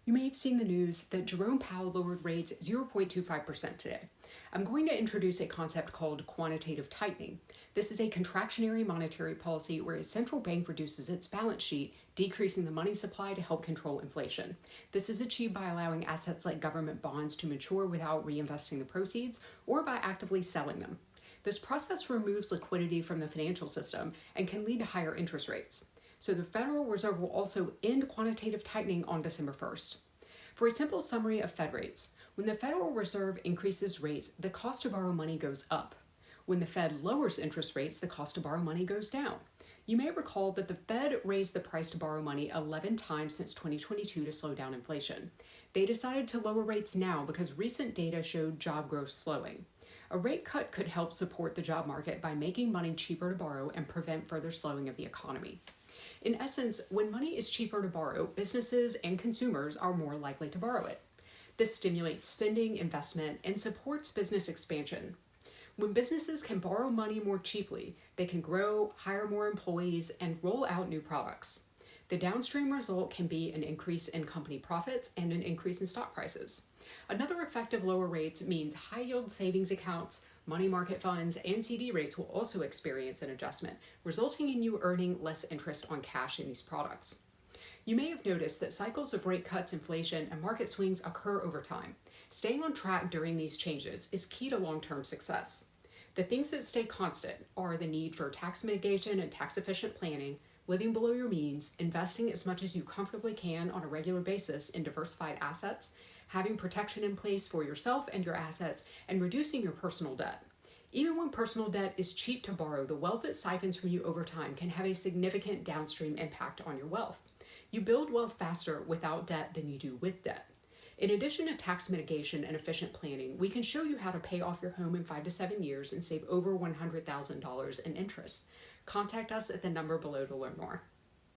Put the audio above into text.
You may have seen the news that Jerome Powell lowered rates 0.25% today. I'm going to introduce a concept called quantitative tightening. This is a contractionary monetary policy where a central bank reduces its balance sheet, decreasing the money supply to help control inflation. This is achieved by allowing assets like government bonds to mature without reinvesting the proceeds or by actively selling them. This process removes liquidity from the financial system and can lead to higher interest rates. So the Federal Reserve will also end quantitative tightening on December 1st. For a simple summary of Fed rates, when the Federal Reserve increases rates, the cost to borrow money goes up. When the Fed lowers interest rates, the cost to borrow money goes down. You may recall that the Fed raised the price to borrow money 11 times since 2022 to slow down inflation. They decided to lower rates now because recent data showed job growth slowing. A rate cut could help support the job market by making money cheaper to borrow and prevent further slowing of the economy. In essence, when money is cheaper to borrow, businesses and consumers are more likely to borrow it. This stimulates spending, investment, and supports business expansion. When businesses can borrow money more cheaply, they can grow, hire more employees, and roll out new products. The downstream result can be an increase in company profits and an increase in stock prices. Another effect of lower rates means high-yield savings accounts, money market funds, and CD rates will also experience an adjustment, resulting in you earning less interest on cash in these products. You may have noticed that cycles of rate cuts, inflation, and market swings occur over time. Staying on track during these changes is key to long-term success. The things that stay constant are the need for tax mitigation and tax-efficient planning, living below your means, investing as much as you comfortably can on a regular basis in diversified assets, having protection in place for yourself and your assets, and reducing your personal debt. Even when personal debt is cheap to borrow, the wealth it siphons from you over time can have a significant downstream impact on your wealth. You build wealth faster without debt than you do with debt. In addition to tax mitigation and efficient planning, we can show you how to pay off your home in 5 to 7 years and save over $100,000 in interest. Contact us at the number below to learn more.